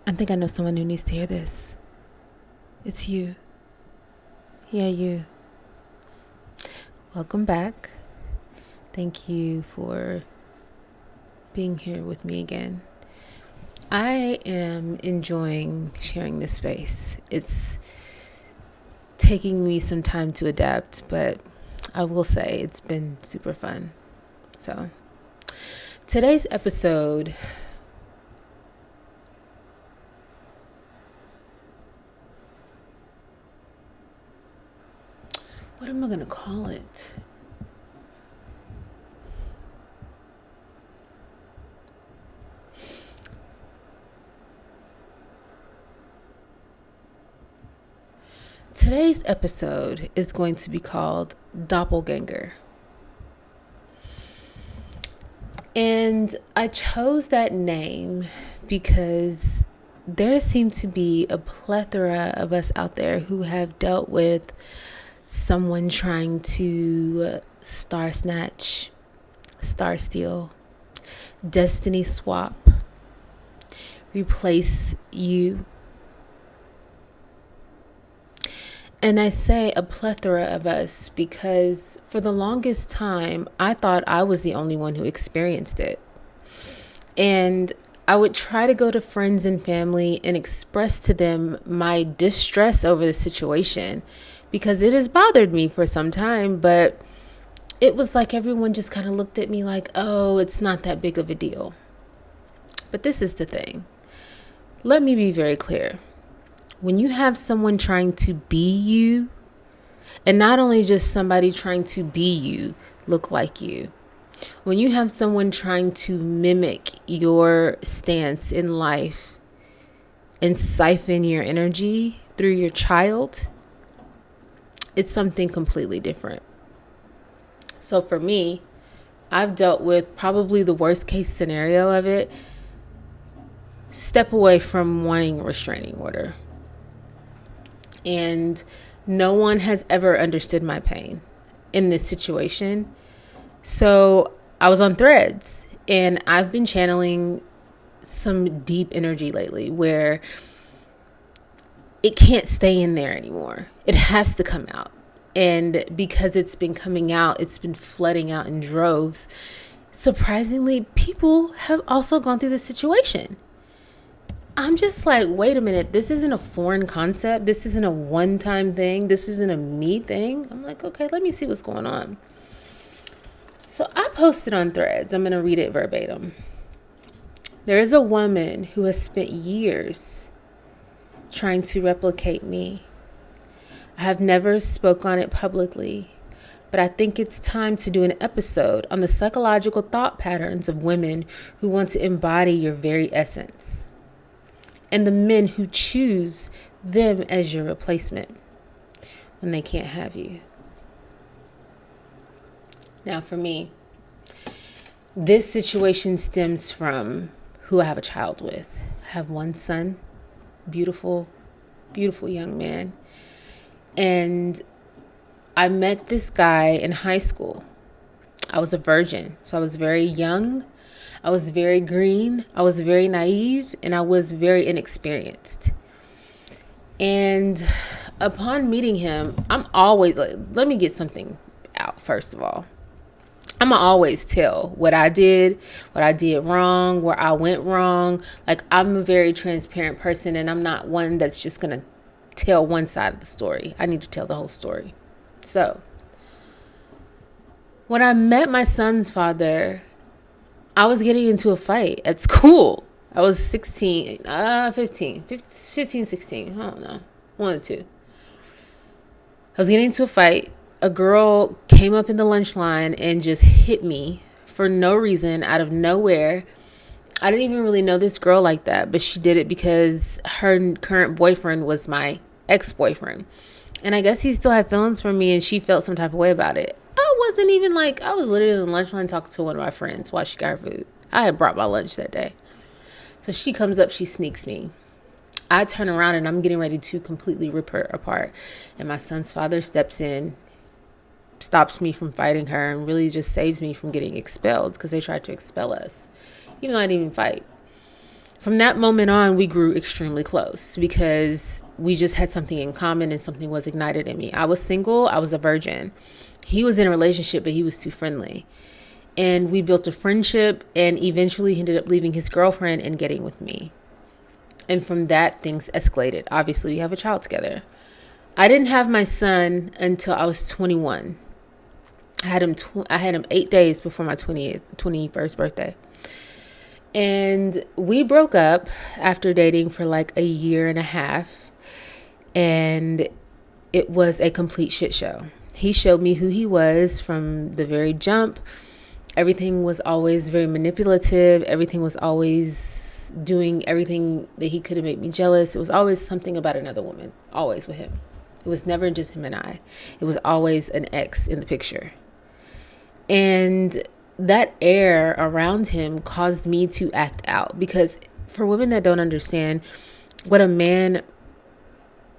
I think I know someone who needs to hear this. It's you. Yeah, you. Welcome back. Thank you for being here with me again. I am enjoying sharing this space. It's taking me some time to adapt, but I will say it's been super fun. So, today's episode, what am I going to call it? Today's episode is going to be called Doppelgänger. And I chose that name because there seem to be a plethora of us out there who have dealt with someone trying to star snatch, star steal, destiny swap, replace you. And I say a plethora of us because for the longest time, I thought I was the only one who experienced it. And I would try to go to friends and family and express to them my distress over the situation because it has bothered me for some time. But it was like everyone just kind of looked at me like, oh, it's not that big of a deal. But this is the thing. Let me be very clear. When you have someone trying to be you, and not only just somebody trying to be you, look like you, when you have someone trying to mimic your stance in life and siphon your energy through your child, it's something completely different. So for me, I've dealt with probably the worst case scenario of it. Step away from wanting a restraining order. And no one has ever understood my pain in this situation. So I was on Threads and I've been channeling some deep energy lately where it can't stay in there anymore. It has to come out. And because it's been coming out, it's been flooding out in droves. Surprisingly, people have also gone through this situation. I'm just like, wait a minute, this isn't a foreign concept. This isn't a one-time thing. This isn't a me thing. I'm like, okay, let me see what's going on. So I posted on Threads. I'm going to read it verbatim. There is a woman who has spent years trying to replicate me. I have never spoke on it publicly, but I think it's time to do an episode on the psychological thought patterns of women who want to embody your very essence, and the men who choose them as your replacement when they can't have you. Now, for me, this situation stems from who I have a child with. I have one son, beautiful, beautiful young man. And I met this guy in high school. I was a virgin, so I was very young. I was very green, I was very naive, and I was very inexperienced. And upon meeting him, I'm always like, let me get something out first of all. I'm gonna always tell what I did wrong, where I went wrong. Like, I'm a very transparent person, and I'm not one that's just gonna tell one side of the story. I need to tell the whole story. So, when I met my son's father, I was getting into a fight at school. I was 16, 16, I don't know, one or two. I was getting into a fight. A girl came up in the lunch line and just hit me for no reason, out of nowhere. I didn't even really know this girl like that, but she did it because her current boyfriend was my ex-boyfriend. And I guess he still had feelings for me, and she felt some type of way about it. I was literally in the lunch line talking to one of my friends while she got her food. I had brought my lunch that day. So she comes up, she sneaks me. I turn around and I'm getting ready to completely rip her apart. And my son's father steps in, stops me from fighting her, and really just saves me from getting expelled because they tried to expel us, even though I didn't even fight. From that moment on, we grew extremely close because we just had something in common and something was ignited in me. I was single. I was a virgin. He was in a relationship, but he was too friendly. And we built a friendship, and eventually he ended up leaving his girlfriend and getting with me. And from that, things escalated. Obviously, we have a child together. I didn't have my son until I was 21. I had him 8 days before my 21st birthday. And we broke up after dating for like a year and a half. And it was a complete shit show. He showed me who he was from the very jump. Everything was always very manipulative. Everything was always doing everything that he could have made me jealous. It was always something about another woman, always with him. It was never just him and I. It was always an ex in the picture. And that air around him caused me to act out, because for women that don't understand what a man,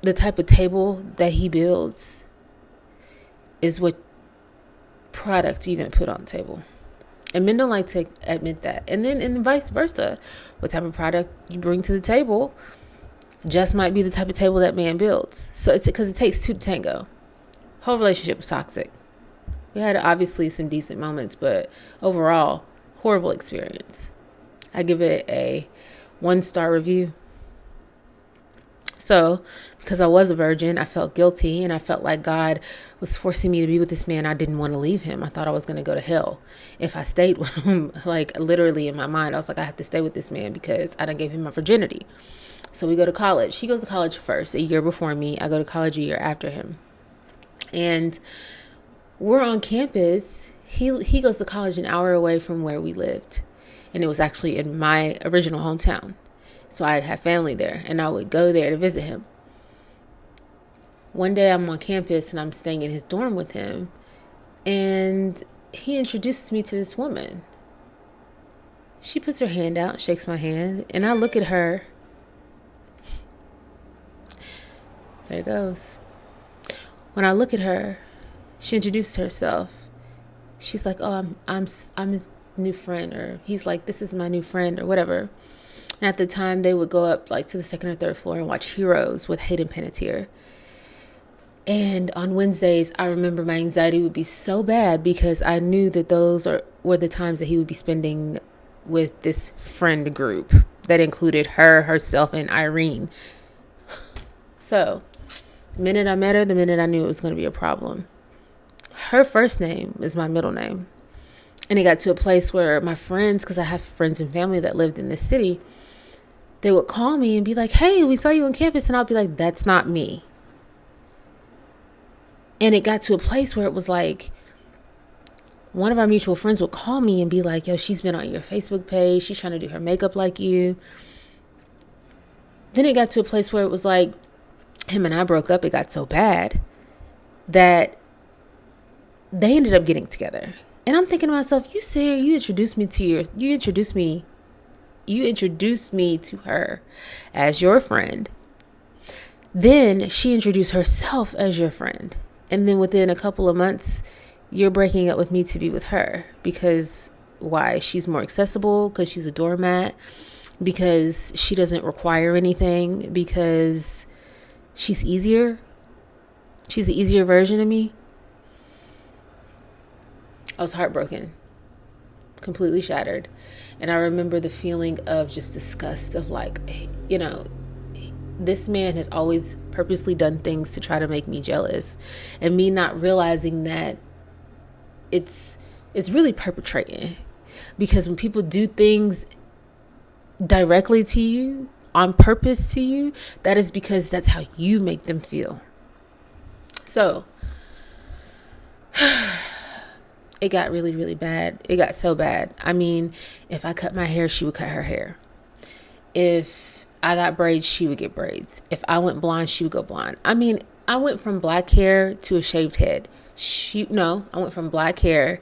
the type of table that he builds is what product you're going to put on the table. And men don't like to admit that. And vice versa. What type of product you bring to the table just might be the type of table that man builds. So it's because it takes two to tango. Whole relationship was toxic. We had obviously some decent moments, but overall, horrible experience. I give it a 1-star review. So, because I was a virgin, I felt guilty, and I felt like God was forcing me to be with this man. I didn't want to leave him. I thought I was going to go to hell if I stayed with him. Like, literally in my mind, I was like, I have to stay with this man because I done gave him my virginity. So we go to college. He goes to college first, a year before me. I go to college a year after him. And we're on campus. He goes to college an hour away from where we lived. And it was actually in my original hometown. So I'd have family there, and I would go there to visit him. One day I'm on campus and I'm staying in his dorm with him, and he introduces me to this woman. She puts her hand out, shakes my hand, and I look at her. There it goes. When I look at her, she introduces herself. She's like, "Oh, I'm his new friend," or he's like, "This is my new friend," or whatever. And at the time, they would go up like to the second or third floor and watch Heroes with Hayden Panettiere. And on Wednesdays, I remember my anxiety would be so bad because I knew that were the times that he would be spending with this friend group that included her, herself, and Irene. So, the minute I met her, the minute I knew it was going to be a problem. Her first name is my middle name. And it got to a place where my friends, because I have friends and family that lived in this city, they would call me and be like, "Hey, we saw you on campus." And I'll be like, "That's not me." And it got to a place where it was like, one of our mutual friends would call me and be like, "Yo, she's been on your Facebook page. She's trying to do her makeup like you." Then it got to a place where it was like, him and I broke up. It got so bad that they ended up getting together. And I'm thinking to myself, you introduced me to her as your friend. Then she introduced herself as your friend. And then within a couple of months, you're breaking up with me to be with her. Because why? She's more accessible, because she's a doormat, because she doesn't require anything, because she's easier. She's an easier version of me. I was heartbroken, completely shattered. And I remember the feeling of just disgust of like, this man has always purposely done things to try to make me jealous, and me not realizing that it's really perpetrating. Because when people do things directly to you, on purpose to you, that is because that's how you make them feel. So it got really, really bad. It got so bad. I mean, if I cut my hair, she would cut her hair. If I got braids, she would get braids. If I went blonde, she would go blonde. I mean, I went from black hair to a shaved head. I went from black hair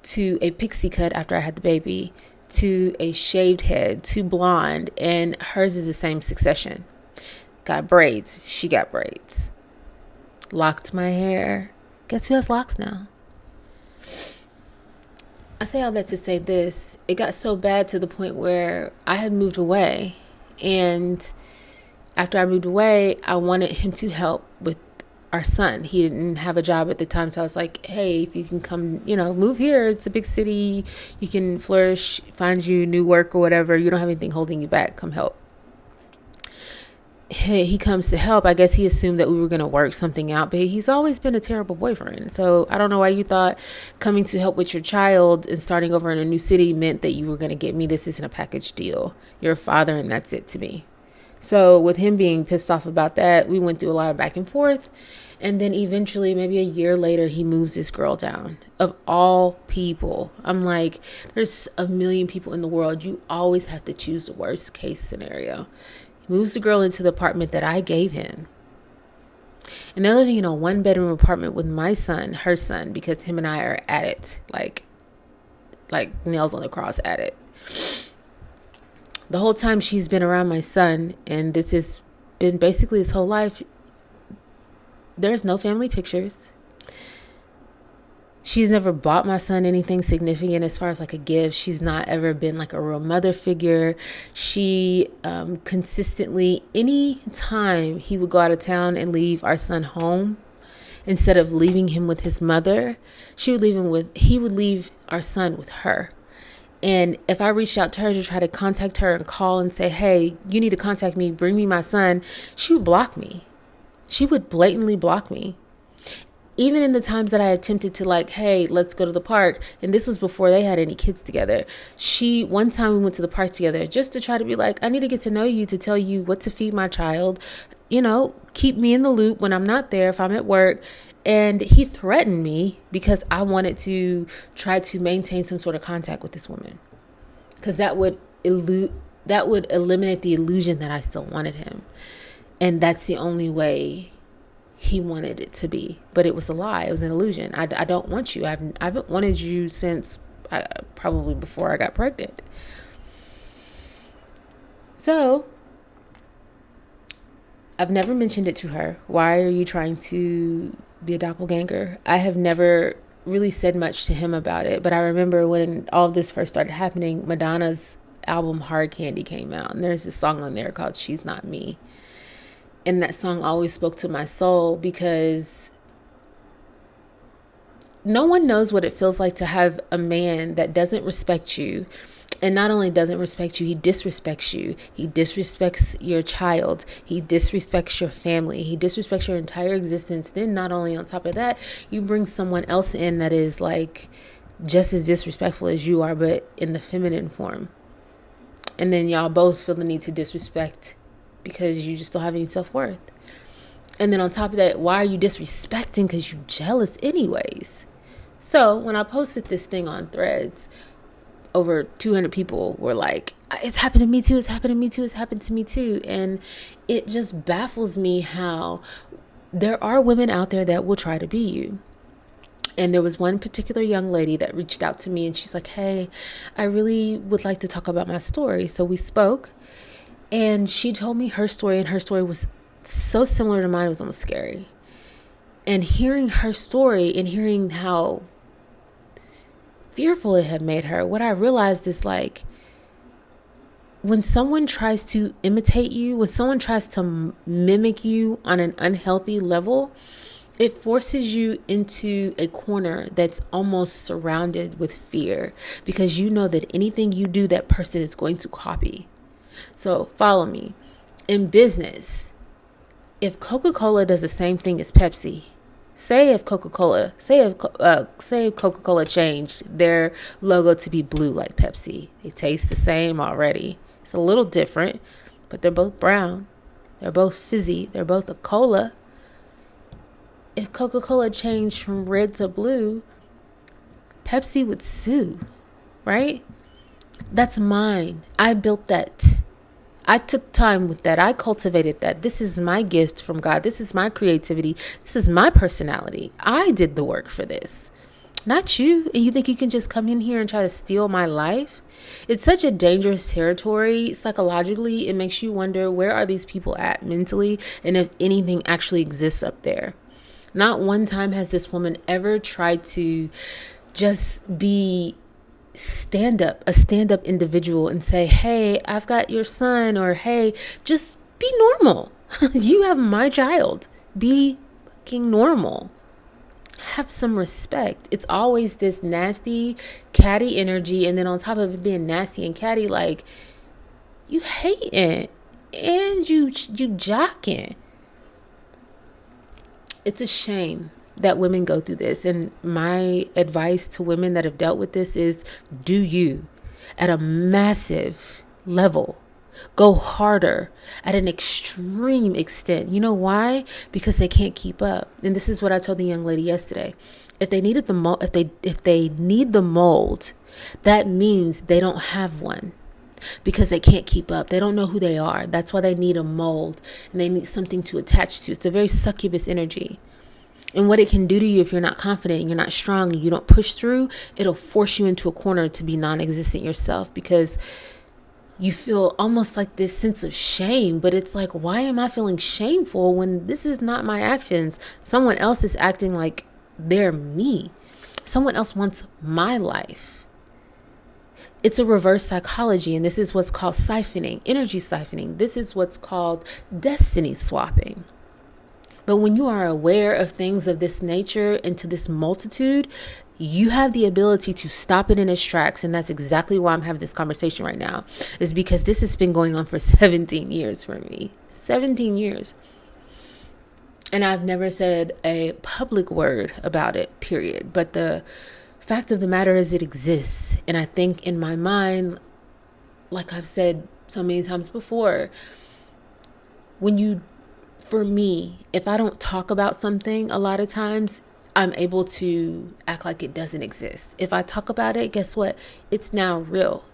to a pixie cut after I had the baby, to a shaved head, to blonde, and hers is the same succession. Got braids, she got braids. Locked my hair. Guess who has locks now? I say all that to say this. It got so bad to the point where I had moved away. And after I moved away, I wanted him to help with our son. He didn't have a job at the time. So I was like, hey, if you can come, move here. It's a big city. You can flourish, find you new work or whatever. You don't have anything holding you back. Come help. He comes to help. I guess he assumed that we were going to work something out, but he's always been a terrible boyfriend. So I don't know why you thought coming to help with your child and starting over in a new city meant that you were going to get me. This isn't a package deal. You're a father and that's it to me. So with him being pissed off about that, we went through a lot of back and forth. And then eventually, maybe a year later, he moves this girl down. Of all people, I'm like, there's a million people in the world. You always have to choose the worst case scenario. Moves the girl into the apartment that I gave him. And they're living in a 1-bedroom apartment with my son, her son, because him and I are at it. Like nails on the cross at it. The whole time she's been around my son, and this has been basically his whole life, there's no family pictures. She's never bought my son anything significant as far as like a gift. She's not ever been like a real mother figure. She consistently, any time he would go out of town and leave our son home, instead of leaving him with his mother, he would leave our son with her. And if I reached out to her to try to contact her and call and say, hey, you need to contact me, bring me my son, she would block me. She would blatantly block me. Even in the times that I attempted to like, hey, let's go to the park. And this was before they had any kids together. One time we went to the park together just to try to be like, I need to get to know you to tell you what to feed my child. Keep me in the loop when I'm not there, if I'm at work. And he threatened me because I wanted to try to maintain some sort of contact with this woman. Because that would eliminate the illusion that I still wanted him. And that's the only way he wanted it to be, but it was a lie. It was an illusion. I don't want you. I haven't wanted you since probably before I got pregnant. So I've never mentioned it to her. Why are you trying to be a doppelganger? I have never really said much to him about it, but I remember when all of this first started happening, Madonna's album Hard Candy came out, and there's this song on there called She's Not Me. And that song always spoke to my soul because no one knows what it feels like to have a man that doesn't respect you. And not only doesn't respect you, he disrespects you. He disrespects your child. He disrespects your family. He disrespects your entire existence. Then not only on top of that, you bring someone else in that is like just as disrespectful as you are, but in the feminine form. And then y'all both feel the need to disrespect because you just don't have any self-worth. And then on top of that, why are you disrespecting? Because you're jealous anyways. So when I posted this thing on Threads, over 200 people were like, it's happened to me too, it's happened to me too, it's happened to me too. And it just baffles me how there are women out there that will try to be you. And there was one particular young lady that reached out to me and she's like, hey, I really would like to talk about my story. So we spoke. And she told me her story, and her story was so similar to mine, it was almost scary. And hearing her story and hearing how fearful it had made her, what I realized is like, when someone tries to imitate you, when someone tries to mimic you on an unhealthy level, it forces you into a corner that's almost surrounded with fear because you know that anything you do, that person is going to copy. So follow me. In business, if Coca-Cola does the same thing as Pepsi, say if Coca-Cola changed their logo to be blue like Pepsi, they taste the same already. It's a little different, but they're both brown. They're both fizzy. They're both a cola. If Coca-Cola changed from red to blue, Pepsi would sue, right? That's mine. I built that. I took time with that. I cultivated that. This is my gift from God. This is my creativity. This is my personality. I did the work for this, not you. And you think you can just come in here and try to steal my life? It's such a dangerous territory. Psychologically, it makes you wonder, where are these people at mentally? And if anything actually exists up there. Not one time has this woman ever tried to just be a stand up individual and say, hey, I've got your son, or hey, just be normal. You have my child. Be fucking normal. Have some respect. It's always this nasty, catty energy. And then on top of it being nasty and catty, like, you hating and you jocking. It's a shame that women go through this. And my advice to women that have dealt with this is, do you at a massive level. Go harder at an extreme extent. You know why? Because they can't keep up. And this is what I told the young lady yesterday. If they needed the mold, if they need the mold, that means they don't have one. Because they can't keep up. They don't know who they are. That's why they need a mold, and they need something to attach to. It's a very succubus energy. And what it can do to you if you're not confident and you're not strong and you don't push through, it'll force you into a corner to be non-existent yourself, because you feel almost like this sense of shame. But it's like, why am I feeling shameful when this is not my actions? Someone else is acting like they're me. Someone else wants my life. It's a reverse psychology, and this is what's called siphoning, energy siphoning. This is what's called destiny swapping. But when you are aware of things of this nature and to this multitude, you have the ability to stop it in its tracks. And that's exactly why I'm having this conversation right now, is because this has been going on for 17 years for me. 17 years. And I've never said a public word about it, period. But the fact of the matter is, it exists. And I think in my mind, like I've said so many times before, for me, if I don't talk about something a lot of times, I'm able to act like it doesn't exist. If I talk about it, guess what? It's now real.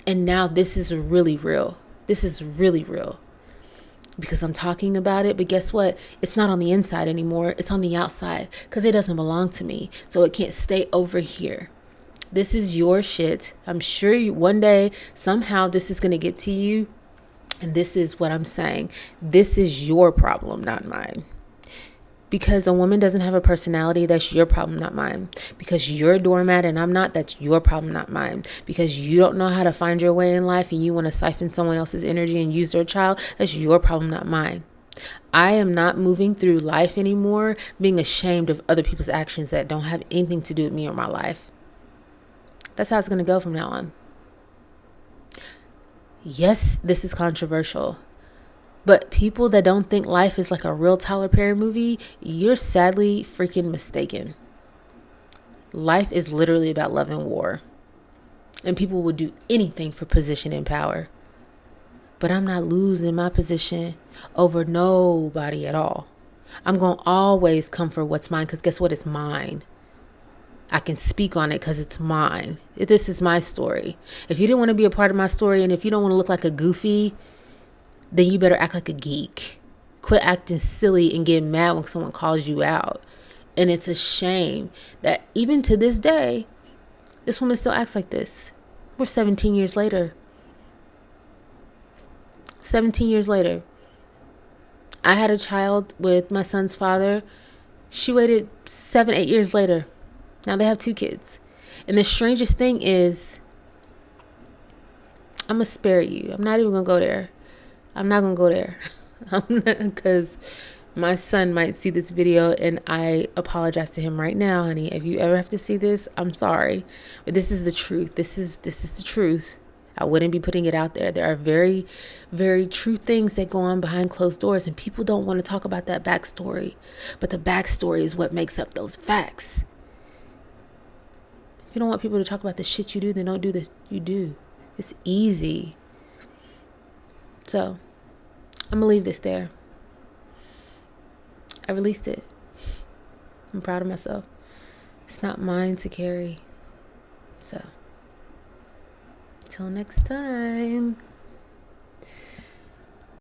And now this is really real. This is really real. Because I'm talking about it, but guess what? It's not on the inside anymore. It's on the outside, because it doesn't belong to me. So it can't stay over here. This is your shit. I'm sure one day, somehow, this is going to get to you. And this is what I'm saying. This is your problem, not mine. Because a woman doesn't have a personality, that's your problem, not mine. Because you're a doormat and I'm not, that's your problem, not mine. Because you don't know how to find your way in life and you want to siphon someone else's energy and use their child, that's your problem, not mine. I am not moving through life anymore being ashamed of other people's actions that don't have anything to do with me or my life. That's how it's going to go from now on. Yes, this is controversial. But people that don't think life is like a real Tyler Perry movie, you're sadly freaking mistaken. Life is literally about love and war. And people will do anything for position and power. But I'm not losing my position over nobody at all. I'm going to always come for what's mine, because guess what? It's mine. I can speak on it because it's mine. This is my story. If you didn't want to be a part of my story, and if you don't want to look like a goofy, then you better act like a geek. Quit acting silly and get mad when someone calls you out. And it's a shame that even to this day, this woman still acts like this. We're 17 years later. 17 years later. I had a child with my son's father. She waited 7-8 years later. Now they have 2 kids. And the strangest thing is, I'm going to spare you. I'm not even going to go there. I'm not going to go there. Because my son might see this video, and I apologize to him right now, honey. If you ever have to see this, I'm sorry. But this is the truth. This is the truth. I wouldn't be putting it out there. There are very, very true things that go on behind closed doors, and people don't want to talk about that backstory. But the backstory is what makes up those facts. If you don't want people to talk about the shit you do, then don't do this. You do. It's easy. So, I'm going to leave this there. I released it. I'm proud of myself. It's not mine to carry. So, till next time.